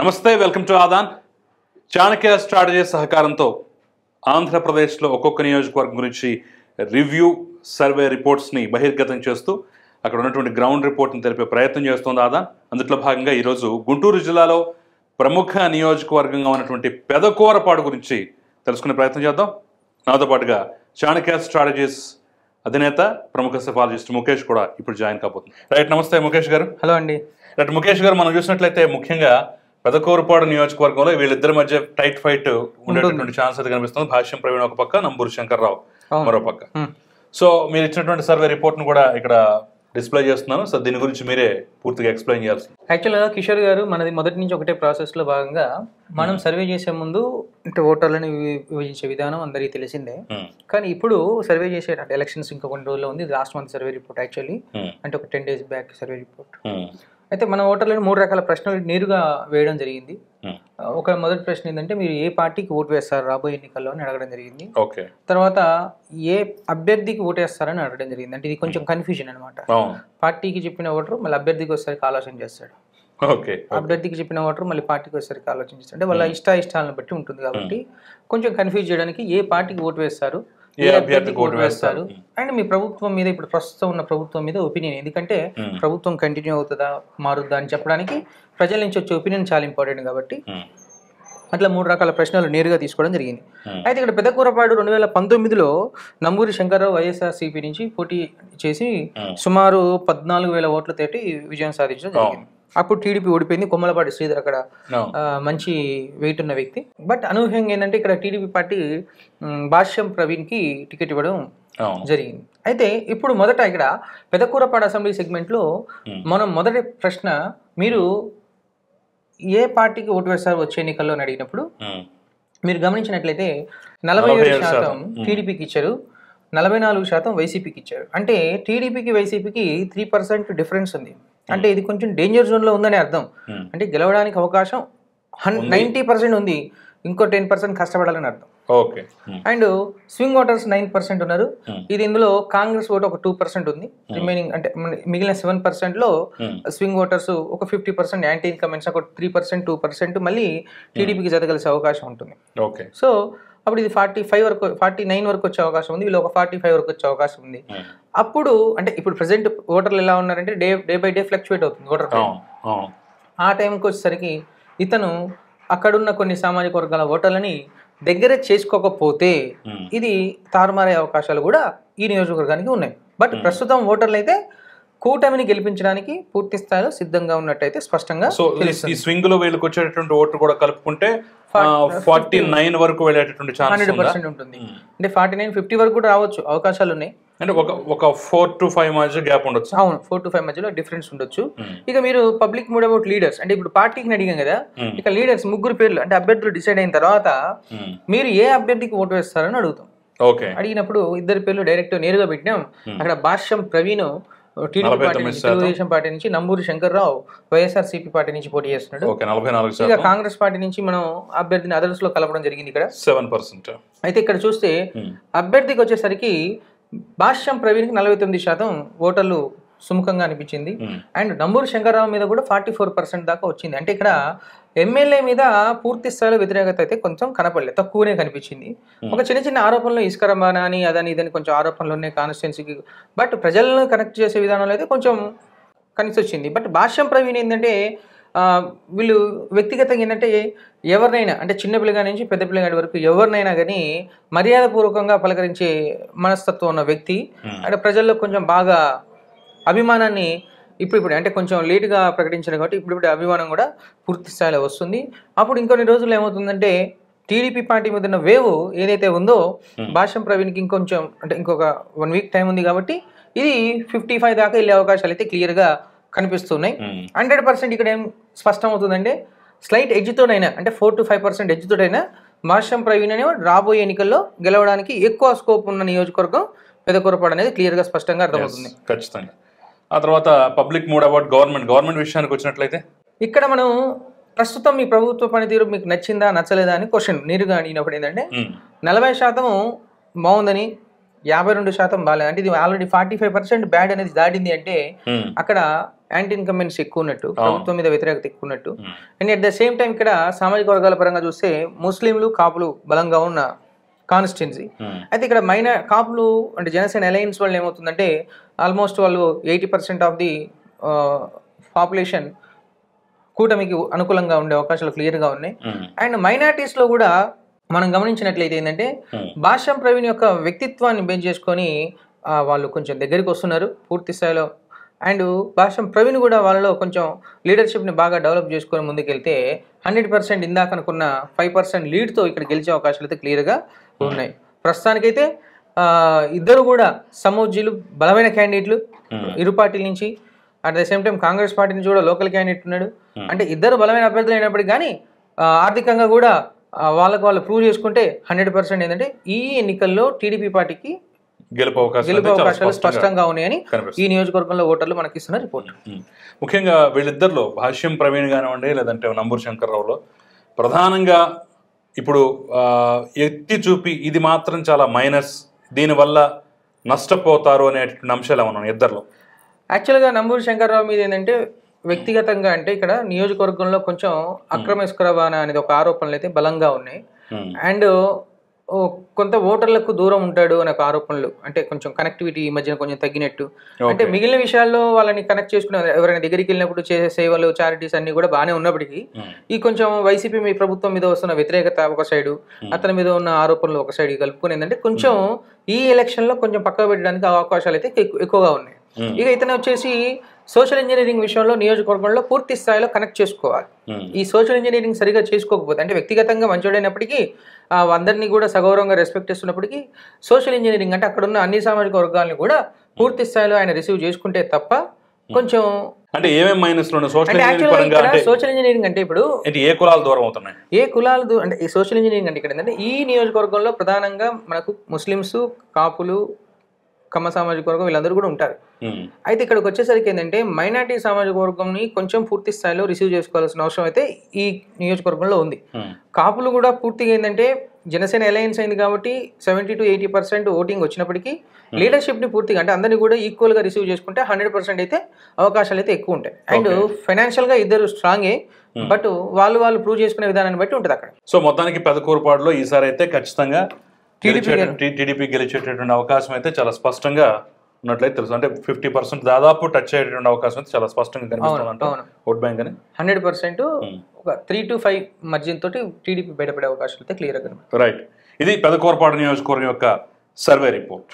నమస్తే, welcome to Aadan. Chanakya strategy సహకారంతో ఆంధ్రప్రదేశ్లో ఒక్కొక్క నియోజకవర్గం గురించి రివ్యూ సర్వే రిపోర్ట్స్ని బహిర్గతం చేస్తూ అక్కడ ఉన్నటువంటి గ్రౌండ్ రిపోర్ట్ని తెలిపే ప్రయత్నం చేస్తోంది ఆదాన్. అందులో భాగంగా ఈరోజు గుంటూరు జిల్లాలో ప్రముఖ నియోజకవర్గంగా ఉన్నటువంటి పెదకూరపాడు గురించి తెలుసుకునే ప్రయత్నం చేద్దాం. నాతో పాటుగా చాణక్య స్ట్రాటజీస్ అధినేత ప్రముఖ సెఫాలజిస్ట్ ముఖేష్ కూడా ఇప్పుడు జాయిన్ కాబోతుంది. రైట్, నమస్తే ముఖేష్ గారు. హలో అండి. రైట్ ముఖేష్ గారు, మనం చూసినట్లయితే ముఖ్యంగా పెదకూరపాడు నియోజకవర్గంలో వీళ్ళిద్దరి మధ్య టైట్ ఫైట్ ఉండేటటువంటి ఛాన్స్ అయితే కనిపిస్తుంది. భాష్యం ప్రవీణ్ ఒక పక్క, నంబూరు శంకర్రావు మరో పక్క. సో మీరు ఇచ్చినటువంటి సర్వే రిపోర్ట్ ను కూడా ఇక్కడ డిస్ప్లే చేస్తున్నాను. సో దీని గురించి మీరే పూర్తిగా ఎక్స్ప్లెయిన్ చేయాల్సి. యాక్చువల్గా కిషోర్ గారు, మనది మొదటి నుంచి ఒకటే ప్రాసెస్లో భాగంగా మనం సర్వే చేసే ముందు అంటే ఓటర్లను విభజించే విధానం అందరికీ తెలిసిందే. కానీ ఇప్పుడు సర్వే చేసే అంటే ఎలక్షన్స్ ఇంకా కొన్ని రోజుల్లో ఉంది. Last month survey report actually అంటే ఒక 10 days బ్యాక్ సర్వే రిపోర్ట్. అయితే మన ఓటర్లను 3 రకాల ప్రశ్నలు నేరుగా వేయడం జరిగింది. ఒక మొదటి ప్రశ్న ఏంటంటే, మీరు ఏ పార్టీకి ఓటు వేస్తారు రాబోయే ఎన్నికల్లో అని అడగడం జరిగింది. తర్వాత ఏ అభ్యర్థికి ఓటు వేస్తారని అడగడం జరిగింది. అంటే ఇది కొంచెం కన్ఫ్యూజన్ అనమాట. పార్టీకి చెప్పిన ఓటరు మళ్ళీ అభ్యర్థికి వచ్చేసరికి ఆలోచన చేస్తాడు, అభ్యర్థికి చెప్పిన ఓటరు మళ్ళీ పార్టీకి వచ్చేసరికి ఆలోచన చేస్తాడు. అంటే వాళ్ళ ఇష్టాలను బట్టి ఉంటుంది. కాబట్టి కొంచెం కన్ఫ్యూజ్ చేయడానికి ఏ పార్టీకి ఓటు వేస్తారు, ఏ అభ్యర్థికి ఓటు వేస్తారు అండ్ మీ ప్రభుత్వం మీద, ఇప్పుడు ప్రస్తుతం ఉన్న ప్రభుత్వం మీద ఒపీనియన్. ఎందుకంటే ప్రభుత్వం కంటిన్యూ అవుతుందా మారుద్దా అని చెప్పడానికి ప్రజల నుంచి వచ్చే ఒపీనియన్ చాలా ఇంపార్టెంట్. కాబట్టి అట్లా 3 రకాల ప్రశ్నలు నేరుగా తీసుకోవడం జరిగింది. అయితే ఇక్కడ పెదకూరపాడు 2019లో నంబూరి శంకర్రావు వైఎస్ఆర్సీపీ నుంచి పోటీ చేసి సుమారు 14,000 ఓట్లతోటి విజయం సాధించడం జరిగింది. అప్పుడు టీడీపీ ఓడిపోయింది. కొమ్మలపాటి శ్రీధర్ అక్కడ మంచి వెయిట్ ఉన్న వ్యక్తి. బట్ అనూహ్యంగా ఏంటంటే ఇక్కడ టీడీపీ పార్టీ భాష్యం ప్రవీణ్కి టికెట్ ఇవ్వడం జరిగింది. అయితే ఇప్పుడు మొదట ఇక్కడ పెదకూరపాడు అసెంబ్లీ సెగ్మెంట్లో మనం మొదటి ప్రశ్న, మీరు ఏ పార్టీకి ఓటు వేస్తారు వచ్చే ఎన్నికల్లో అని అడిగినప్పుడు మీరు గమనించినట్లయితే 47% టీడీపీకి ఇచ్చారు, 44% వైసీపీకి ఇచ్చారు. అంటే టీడీపీకి వైసీపీకి 3% డిఫరెన్స్ ఉంది. అంటే ఇది కొంచెం డేంజర్ జోన్లో ఉందని అర్థం. అంటే గెలవడానికి అవకాశం 90% ఉంది, ఇంకో 10% కష్టపడాలని అర్థం. అండ్ స్వింగ్ ఓటర్స్ 9% ఉన్నారు. ఇది ఇందులో కాంగ్రెస్ ఓటు ఒక 2% ఉంది. రిమైనింగ్ అంటే మిగిలిన 7%లో స్వింగ్ ఓటర్స్ ఒక 50%, యాంటీ ఇన్కమెంట్స్ ఒక 3%, 2% మళ్ళీ టీడీపీకి జతగలిసే అవకాశం ఉంటుంది. సో అప్పుడు ఇది 49 వరకు వచ్చే అవకాశం ఉంది, వీళ్ళు ఒక 45 వరకు వచ్చే అవకాశం ఉంది. అప్పుడు అంటే ఇప్పుడు ప్రెసెంట్ ఓటర్లు ఎలా ఉన్నారంటే డే బై డే ఫ్లక్చువేట్ అవుతుంది ఓటర్. ఆ టైంకి వచ్చేసరికి ఇతను అక్కడున్న కొన్ని సామాజిక వర్గాల ఓటర్లని దగ్గర చేసుకోకపోతే ఇది తారుమారే అవకాశాలు కూడా ఈ నియోజకవర్గానికి ఉన్నాయి. బట్ ప్రస్తుతం ఓటర్లు అయితే కూటమిని గెలిపించడానికి పూర్తి స్థాయిలో సిద్ధంగా ఉన్నట్టయితే స్పష్టంగా. సో ఈ స్వింగ్ లో వీళ్ళకి వచ్చేటటువంటి ఓట్లు కూడా కలుపుకుంటే 49 వరకు వెళ్ళేటటువంటి ఛాన్స్ 100% ఉంటుంది. అంటే 49, 50 వరకు కూడా రావచ్చు, అవకాశాలు ఉన్నాయి. అంటే ఒక 4 to 5 మధ్య గ్యాప్ ఉండొచ్చు. అవును, 4 to 5 మధ్యలో డిఫరెన్స్ ఉండొచ్చు. ఇక మీరు పబ్లిక్ మూడ్ అబౌట్ లీడర్స్, అంటే ఇప్పుడు పార్టీకి అడిగాం కదా, ఇక లీడర్స్ 3 పేర్లు అంటే అభ్యర్థులు డిసైడ్ అయిన తర్వాత మీరు ఏ అభ్యర్థికి ఓటు వేస్తారని అడుగుతాం. అడిగినప్పుడు 2 పేర్లు డైరెక్ట్ నేరుగా పెట్టినాం. అక్కడ భాష్యం ప్రవీణ్ టీడీపీ పార్టీ నుంచి, తెలుగుదేశం పార్టీ నుంచి, నంబూరి శంకర్రావు వైఎస్ఆర్సీపీ పార్టీ నుంచి పోటీ చేస్తున్నాడు. ఇక కాంగ్రెస్ పార్టీ నుంచి మనం అభ్యర్థిని అదర్స్ లో కలపడం జరిగింది ఇక్కడ 7%. అయితే ఇక్కడ చూస్తే అభ్యర్థికి వచ్చేసరికి భాష్యం ప్రవీణ్కి 49% ఓటర్లు సుముఖంగా అనిపించింది. అండ్ నంబూరి శంకర్రావు మీద కూడా 44% దాకా వచ్చింది. అంటే ఇక్కడ ఎమ్మెల్యే మీద పూర్తి స్థాయిలో వ్యతిరేకత అయితే కొంచెం కనపడలేదు, తక్కువనే కనిపించింది. ఒక చిన్న ఆరోపణలు, ఇసుక రవాణా అని అదని ఇదని కొంచెం ఆరోపణలు ఉన్నాయి కాన్స్టిట్యున్సీకి. బట్ ప్రజలను కనెక్ట్ చేసే విధానంలో అయితే కొంచెం కలిసి వచ్చింది. బట్ భాష్యం ప్రవీణ్ ఏంటంటే వీళ్ళు వ్యక్తిగతంగా ఏంటంటే ఎవరినైనా, అంటే చిన్న పిల్లగాడి నుంచి పెద్ద పిల్లగాడి వరకు ఎవరినైనా కానీ మర్యాదపూర్వకంగా పలకరించే మనస్తత్వం ఉన్న వ్యక్తి. అంటే ప్రజల్లో కొంచెం బాగా అభిమానాన్ని ఇప్పుడు అంటే కొంచెం లేటుగా ప్రకటించారు కాబట్టి ఇప్పుడు అభిమానం కూడా పూర్తి స్థాయిలో వస్తుంది. అప్పుడు ఇంకొన్ని రోజులు ఏమవుతుందంటే టీడీపీ పార్టీ మీద ఉన్న వేవ్ ఏదైతే ఉందో భాష్యం ప్రవీణ్కి ఇంకొంచెం అంటే ఇంకొక 1 week టైం ఉంది. కాబట్టి ఇది 55 దాకా వెళ్ళే అవకాశాలు అయితే క్లియర్గా కనిపిస్తున్నాయి. 100% ఇక్కడ ఏం స్పష్టం అవుతుందంటే స్లైట్ ఎడ్జ్తోనైనా, అంటే 4 to 5% ఎడ్జ్తోనైనా భాష్యం ప్రవీణ్ అనే రాబోయే ఎన్నికల్లో గెలవడానికి ఎక్కువ స్కోప్ ఉన్న నియోజకవర్గం పెదకూరపాడు అనేది క్లియర్గా స్పష్టంగా అర్థమవుతుంది. ఖచ్చితంగా. ఆ తర్వాత పబ్లిక్ మూడ్ అబౌట్ గవర్నమెంట్ విషయానికి వచ్చినట్లయితే ఇక్కడ మనం ప్రస్తుతం మీ ప్రభుత్వ పనితీరు మీకు నచ్చిందా నచ్చలేదా అని క్వశ్చన్ నేరుగా అడిగినప్పుడు ఏంటంటే 40% బాగుందని, 52% బాగాలేదు. అంటే ఇది ఆల్రెడీ 45% బ్యాడ్ అనేది దాటింది. అంటే అక్కడ యాంటీ ఇన్కంబెన్సీ ఎక్కువ ఉన్నట్టు, ప్రభుత్వం మీద వ్యతిరేకత ఎక్కువ ఉన్నట్టు. And at the same time ఇక్కడ సామాజిక వర్గాల పరంగా చూస్తే ముస్లింలు కాపులు బలంగా ఉన్న కాన్స్టిట్యున్సీ. అయితే ఇక్కడ కాపులు అంటే జనసేన అలయన్స్ వాళ్ళు ఏమవుతుందంటే ఆల్మోస్ట్ వాళ్ళు 80% ఆఫ్ ది పాపులేషన్ కూటమికి అనుకూలంగా ఉండే అవకాశాలు క్లియర్గా ఉన్నాయి. అండ్ మైనారిటీస్లో కూడా మనం గమనించినట్లయితే ఏంటంటే భాష్యం ప్రవీణ్ యొక్క వ్యక్తిత్వాన్ని బేస్ చేసుకొని వాళ్ళు కొంచెం దగ్గరికి వస్తున్నారు పూర్తి స్థాయిలో. అండ్ భాష్యం ప్రవీణ్ కూడా వాళ్ళలో కొంచెం లీడర్షిప్ని బాగా డెవలప్ చేసుకొని ముందుకెళ్తే 100% ఇందాక అనుకున్న 5% లీడ్తో ఇక్కడ గెలిచే అవకాశాలు అయితే క్లియర్గా ఉన్నాయి. ప్రస్తుతానికైతే ఇద్దరు కూడా సమూజ్జీలు బలమైన క్యాండిడేట్లు ఇరు పార్టీల నుంచి. At the same time Congress party నుంచి కూడా లోకల్ క్యాండిడేట్ ఉన్నాడు. అంటే ఇద్దరు బలమైన అభ్యర్థులు అయినప్పటికీ కానీ ఆర్థికంగా కూడా వాళ్ళకు వాళ్ళు ప్రూవ్ చేసుకుంటే 100% ఏంటంటే ఈ ఎన్నికల్లో టీడీపీ పార్టీకి గెలుపు అవకాశాలు స్పష్టంగా ఉన్నాయని ఈ నియోజకవర్గంలో ఓటర్లు మనకి ఇస్తున్న రిపోర్ట్. ముఖ్యంగా వీళ్ళిద్దరిలో భాష్యం ప్రవీణ్ కానివ్వండి లేదంటే నంబూరు శంకర్రావులో ప్రధానంగా ఇప్పుడు ఎత్తి చూపి ఇది మాత్రం చాలా మైనస్, దీనివల్ల నష్టపోతారు అనేటువంటి అంశాలు ఏమన్నా ఇద్దరిలో? యాక్చువల్గా నంబూరు శంకర్రావు మీద ఏంటంటే వ్యక్తిగతంగా అంటే ఇక్కడ నియోజకవర్గంలో కొంచెం అక్రమ ఇసుక రవాణా అనేది ఒక ఆరోపణలు అయితే బలంగా ఉన్నాయి. అండ్ కొంత ఓటర్లకు దూరం ఉంటాడు అనే ఆరోపణలు, అంటే కొంచెం కనెక్టివిటీ ఈ మధ్యన కొంచెం తగ్గినట్టు. అంటే మిగిలిన విషయాల్లో వాళ్ళని కనెక్ట్ చేసుకునే ఎవరైనా దగ్గరికి వెళ్ళినప్పుడు చేసే సేవలు చారిటీస్ అన్ని కూడా బాగానే ఉన్నప్పటికీ ఈ కొంచెం వైసీపీ మీ ప్రభుత్వం మీద వస్తున్న వ్యతిరేకత ఒక సైడు, అతని మీద ఉన్న ఆరోపణలు ఒక సైడ్ కలుపుకుని ఏంటంటే కొంచెం ఈ ఎలక్షన్ లో కొంచెం పక్కకు పెట్టడానికి అవకాశాలు అయితే ఎక్కువగా ఉన్నాయి. ఇక ఇతను వచ్చేసి సోషల్ ఇంజనీరింగ్ విషయంలో నియోజకవర్గంలో పూర్తి స్థాయిలో కనెక్ట్ చేసుకోవాలి. ఈ సోషల్ ఇంజనీరింగ్ సరిగా చేసుకోకపోతే అంటే వ్యక్తిగతంగా మంచోడైనప్పటికీ అందరినీ కూడా సగౌరవంగా రెస్పెక్ట్ చేస్తున్నప్పటికీ సోషల్ ఇంజనీరింగ్ అంటే అక్కడ ఉన్న అన్ని సామాజిక వర్గాలను కూడా పూర్తి స్థాయిలో ఆయన రిసీవ్ చేసుకుంటే తప్ప కొంచెం అంటే ఏమేం మైనస్ సోషల్ ఇంజనీరింగ్ అంటే ఇప్పుడు ఏ కులాలు దూరం అవుతున్నాయి, ఏ కులాలు అంటే ఈ సోషల్ ఇంజనీరింగ్ అంటే ఇక్కడ ఏంటంటే ఈ నియోజకవర్గంలో ప్రధానంగా మనకు ముస్లిమ్స్, కాపులు, కమ్మ సామాజిక వర్గం వీళ్ళందరూ కూడా ఉంటారు. అయితే ఇక్కడికి వచ్చేసరికి ఏంటంటే మైనార్టీ సామాజిక వర్గంని కొంచెం పూర్తి స్థాయిలో రిసీవ్ చేసుకోవాల్సిన అవసరం అయితే ఈ నియోజకవర్గంలో ఉంది. కాపులు కూడా పూర్తిగా ఏంటంటే జనసేన అలయన్స్ అయింది కాబట్టి 70 to 80% ఓటింగ్ వచ్చినప్పటికీ లీడర్షిప్ని పూర్తిగా అంటే అందరినీ కూడా ఈక్వల్గా రిసీవ్ చేసుకుంటే 100% అయితే అవకాశాలు అయితే ఎక్కువ ఉంటాయి. అండ్ ఫైనాన్షియల్గా ఇద్దరు స్ట్రాంగే, బట్ వాళ్ళు ప్రూవ్ చేసుకునే విధానాన్ని బట్టి ఉంటుంది అక్కడ. సో మొత్తానికి పెదకూరుపాడులో ఈసారి అయితే ఖచ్చితంగా టీడీపీ గెలిచేటటువంటి అవకాశం అయితే చాలా స్పష్టంగా ఉన్నట్లయితే తెలుసు. అంటే 50% దాదాపు టచ్ అయ్యేటువంటి అవకాశం అయితే చాలా స్పష్టంగా కనిపిస్తుంది ఓట్ బ్యాంక్ అని. 100% ఒక 3 to 5 మార్జిన్ తోటి టీడీపీ బయటపడే అవకాశాలు అయితే క్లియర్గా. రైట్, ఇది పెదకూరుపాడు నియోజకవర్గం యొక్క సర్వే రిపోర్ట్.